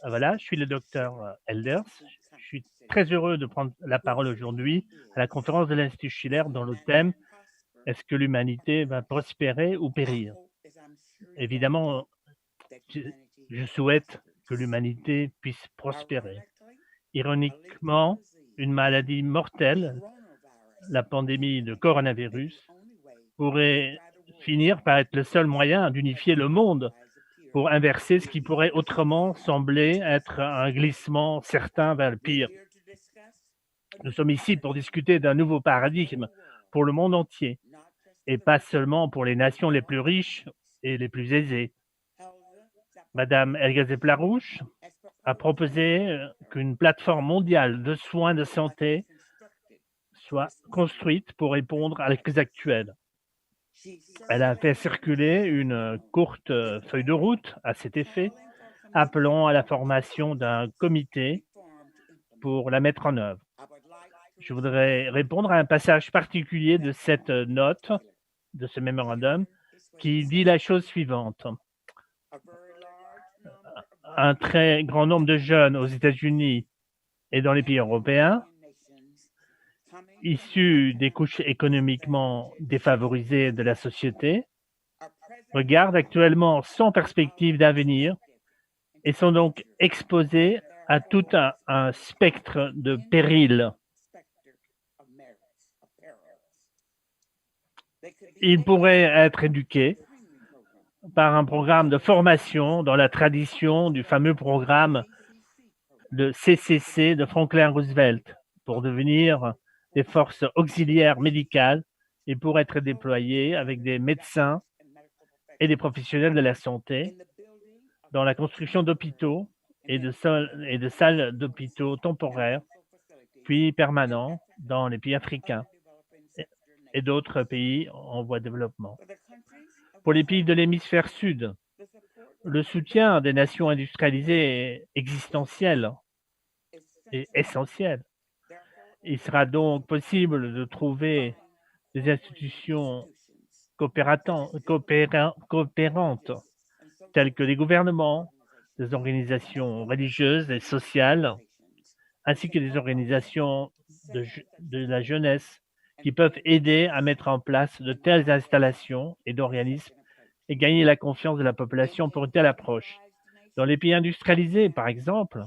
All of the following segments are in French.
Voilà, je suis le docteur Elders. Je suis très heureux de prendre la parole aujourd'hui à la conférence de l'Institut Schiller dont le thème: «Est-ce que l'humanité va prospérer ou périr?» Évidemment, je je souhaite que l'humanité puisse prospérer. Ironiquement, une maladie mortelle, la pandémie de coronavirus, pourrait finir par être le seul moyen d'unifier le monde pour inverser ce qui pourrait autrement sembler être un glissement certain vers le pire. Nous sommes ici pour discuter d'un nouveau paradigme pour le monde entier et pas seulement pour les nations les plus riches et les plus aisées. Madame Helga Zepp-Larouche a proposé qu'une plateforme mondiale de soins de santé soit construite pour répondre à la crise actuelle. Elle a fait circuler une courte feuille de route à cet effet, appelant à la formation d'un comité pour la mettre en œuvre. Je voudrais répondre à un passage particulier de cette note, de ce mémorandum, qui dit la chose suivante. Un très grand nombre de jeunes aux États-Unis et dans les pays européens, issus des couches économiquement défavorisées de la société, regardent actuellement sans perspective d'avenir et sont donc exposés à tout un spectre de périls. Ils pourraient être éduqués par un programme de formation dans la tradition du fameux programme de CCC de Franklin Roosevelt pour devenir des forces auxiliaires médicales et pour être déployés avec des médecins et des professionnels de la santé dans la construction d'hôpitaux et de salles d'hôpitaux temporaires, puis permanents dans les pays africains et d'autres pays en voie de développement. Pour les pays de l'hémisphère sud, le soutien des nations industrialisées est existentiel et essentiel. Il sera donc possible de trouver des institutions coopérantes, telles que les gouvernements, des organisations religieuses et sociales, ainsi que des organisations de la jeunesse qui peuvent aider à mettre en place de telles installations et d'organismes et gagner la confiance de la population pour une telle approche. Dans les pays industrialisés, par exemple,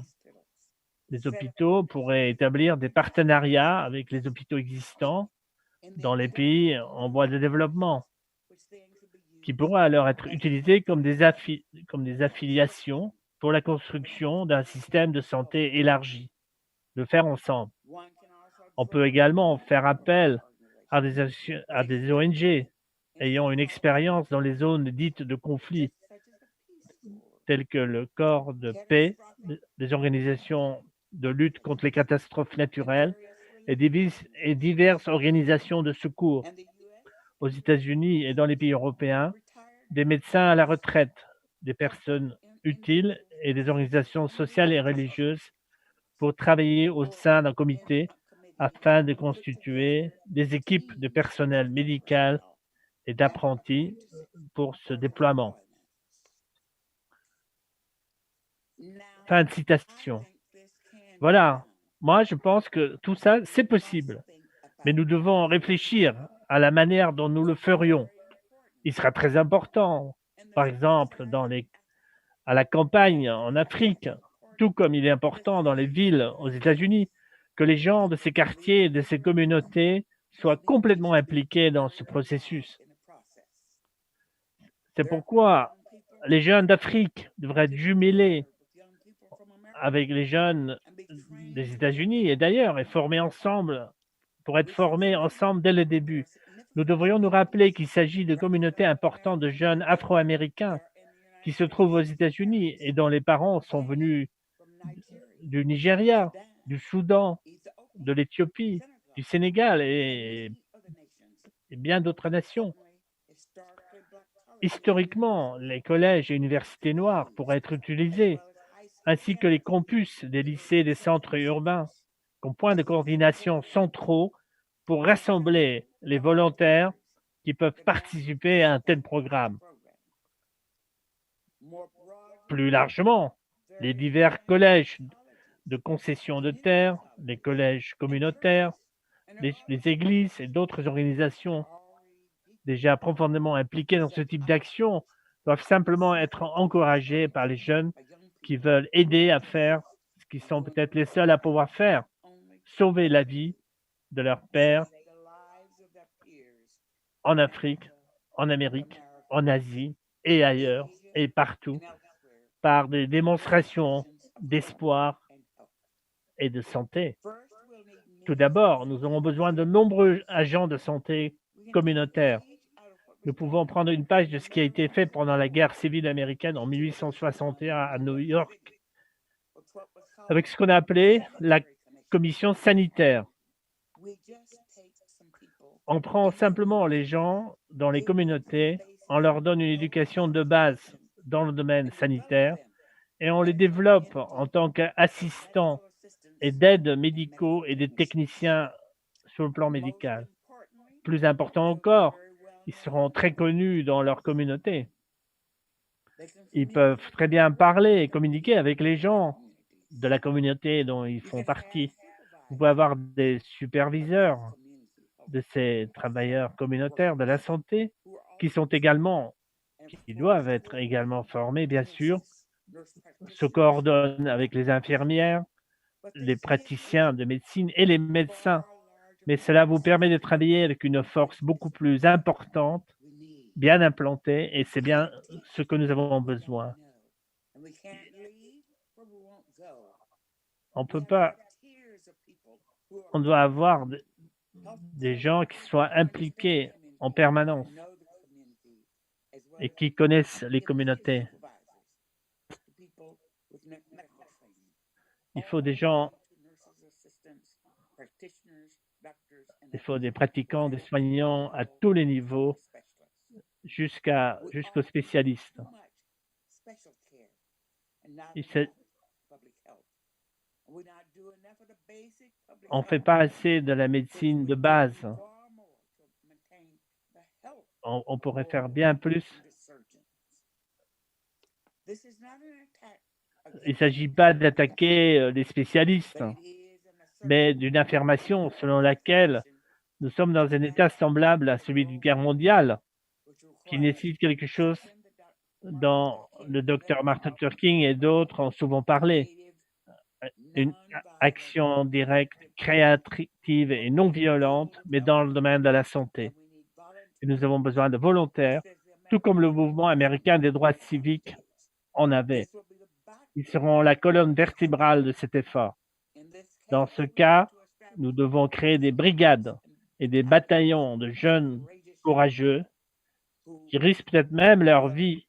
les hôpitaux pourraient établir des partenariats avec les hôpitaux existants dans les pays en voie de développement, qui pourraient alors être utilisés comme des affiliations pour la construction d'un système de santé élargi, le faire ensemble. On peut également faire appel à des ONG ayant une expérience dans les zones dites de conflit, telles que le corps de paix, des organisations de lutte contre les catastrophes naturelles et diverses organisations de secours. Aux États-Unis et dans les pays européens, des médecins à la retraite, des personnes utiles et des organisations sociales et religieuses pour travailler au sein d'un comité afin de constituer des équipes de personnel médical et d'apprentis pour ce déploiement. Fin de citation. Voilà, moi je pense que tout ça, c'est possible, mais nous devons réfléchir à la manière dont nous le ferions. Il sera très important, par exemple, à la campagne en Afrique, tout comme il est important dans les villes aux États-Unis, que les gens de ces quartiers et de ces communautés soient complètement impliqués dans ce processus. C'est pourquoi les jeunes d'Afrique devraient être jumelés avec les jeunes des États-Unis et d'ailleurs, et formés ensemble, pour être formés ensemble dès le début. Nous devrions nous rappeler qu'il s'agit de communautés importantes de jeunes afro-américains qui se trouvent aux États-Unis et dont les parents sont venus du Nigeria, du Soudan, de l'Éthiopie, du Sénégal et bien d'autres nations. Historiquement, les collèges et universités noires pourraient être utilisés, ainsi que les campus des lycées et des centres urbains, comme points de coordination centraux pour rassembler les volontaires qui peuvent participer à un tel programme. Plus largement, les divers collèges de concession de terre, les collèges communautaires, les églises et d'autres organisations déjà profondément impliquées dans ce type d'action doivent simplement être encouragés par les jeunes qui veulent aider à faire ce qu'ils sont peut-être les seuls à pouvoir faire, sauver la vie de leur père en Afrique, en Amérique, en Asie et ailleurs et partout par des démonstrations d'espoir et de santé. Tout d'abord, nous aurons besoin de nombreux agents de santé communautaires. Nous pouvons prendre une page de ce qui a été fait pendant la guerre civile américaine en 1861 à New York, avec ce qu'on a appelé la commission sanitaire. On prend simplement les gens dans les communautés, on leur donne une éducation de base dans le domaine sanitaire et on les développe en tant qu'assistants et d'aides médicaux et des techniciens sur le plan médical. Plus important encore, ils seront très connus dans leur communauté. Ils peuvent très bien parler et communiquer avec les gens de la communauté dont ils font partie. Vous pouvez avoir des superviseurs de ces travailleurs communautaires de la santé qui doivent être également formés, bien sûr, se coordonnent avec les infirmières, les praticiens de médecine et les médecins. Mais cela vous permet de travailler avec une force beaucoup plus importante, bien implantée, et c'est bien ce que nous avons besoin. On peut pas, on doit avoir des gens qui soient impliqués en permanence et qui connaissent les communautés. Il faut des gens, il faut des pratiquants, des soignants à tous les niveaux, jusqu'aux spécialistes. On ne fait pas assez de la médecine de base. On pourrait faire bien plus. Il ne s'agit pas d'attaquer les spécialistes, mais d'une affirmation selon laquelle nous sommes dans un état semblable à celui d'une guerre mondiale, qui nécessite quelque chose dont le docteur Martin Luther King et d'autres ont souvent parlé. Une action directe, créative et non violente, mais dans le domaine de la santé. Et nous avons besoin de volontaires, tout comme le mouvement américain des droits civiques en avait. Ils seront la colonne vertébrale de cet effort. Dans ce cas, nous devons créer des brigades et des bataillons de jeunes courageux qui risquent peut-être même leur vie,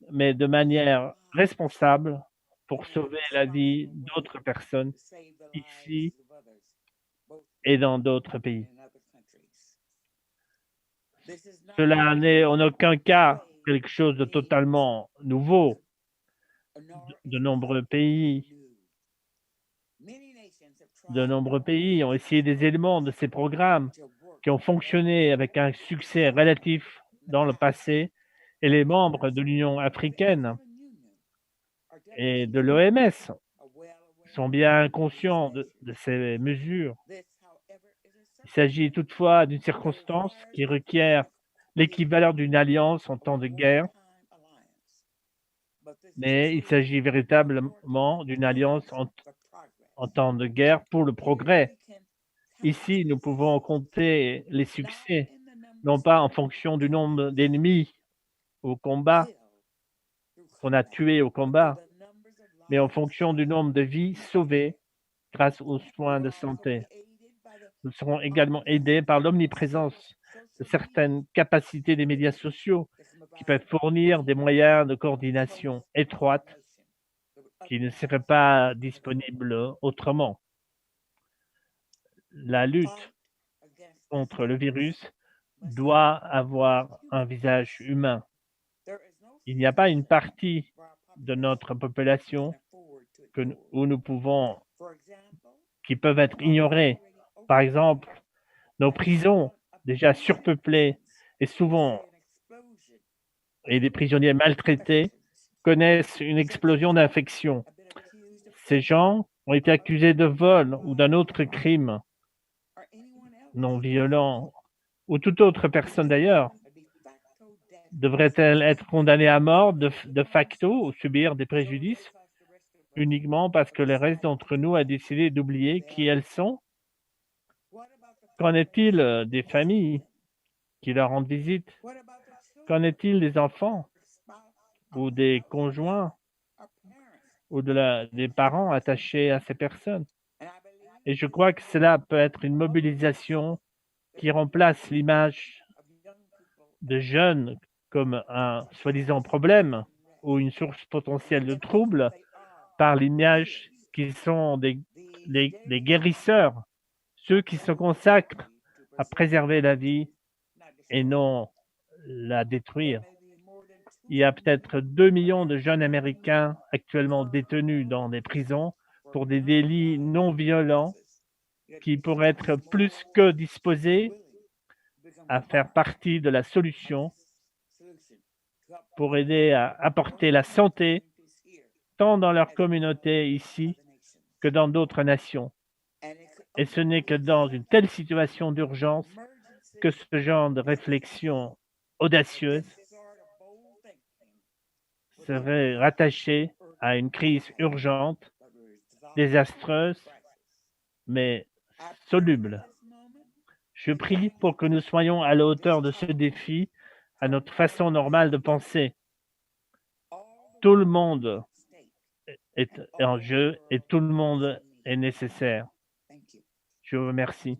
mais de manière responsable pour sauver la vie d'autres personnes ici et dans d'autres pays. Cela n'est en aucun cas quelque chose de totalement nouveau. De nombreux pays ont essayé des éléments de ces programmes qui ont fonctionné avec un succès relatif dans le passé, et les membres de l'Union africaine et de l'OMS sont bien conscients de ces mesures. Il s'agit toutefois d'une circonstance qui requiert l'équivalent d'une alliance en temps de guerre, mais il s'agit véritablement d'une alliance en temps de guerre pour le progrès. Ici, nous pouvons compter les succès, non pas en fonction du nombre d'ennemis au combat, qu'on a tués au combat, mais en fonction du nombre de vies sauvées grâce aux soins de santé. Nous serons également aidés par l'omniprésence de certaines capacités des médias sociaux qui peuvent fournir des moyens de coordination étroite qui ne seraient pas disponibles autrement. La lutte contre le virus doit avoir un visage humain. Il n'y a pas une partie de notre population qui peuvent être ignorées. Par exemple, nos prisons déjà surpeuplées et des prisonniers maltraités connaissent une explosion d'infections. Ces gens ont été accusés de vol ou d'un autre crime non violent, ou toute autre personne d'ailleurs, devrait-elle être condamnée à mort de facto ou subir des préjudices uniquement parce que le reste d'entre nous a décidé d'oublier qui elles sont? Qu'en est-il des familles qui leur rendent visite? Qu'en est-il des enfants ou des conjoints ou des parents attachés à ces personnes? Et je crois que cela peut être une mobilisation qui remplace l'image de jeunes comme un soi-disant problème ou une source potentielle de troubles par l'image qui sont des guérisseurs, ceux qui se consacrent à préserver la vie et non la détruire. Il y a peut-être 2 millions de jeunes Américains actuellement détenus dans des prisons pour des délits non violents qui pourraient être plus que disposés à faire partie de la solution pour aider à apporter la santé tant dans leur communauté ici que dans d'autres nations. Et ce n'est que dans une telle situation d'urgence que ce genre de réflexion audacieuse serait rattaché à une crise urgente, désastreuse, mais soluble. Je prie pour que nous soyons à la hauteur de ce défi, à notre façon normale de penser. Tout le monde est en jeu et tout le monde est nécessaire. Je vous remercie.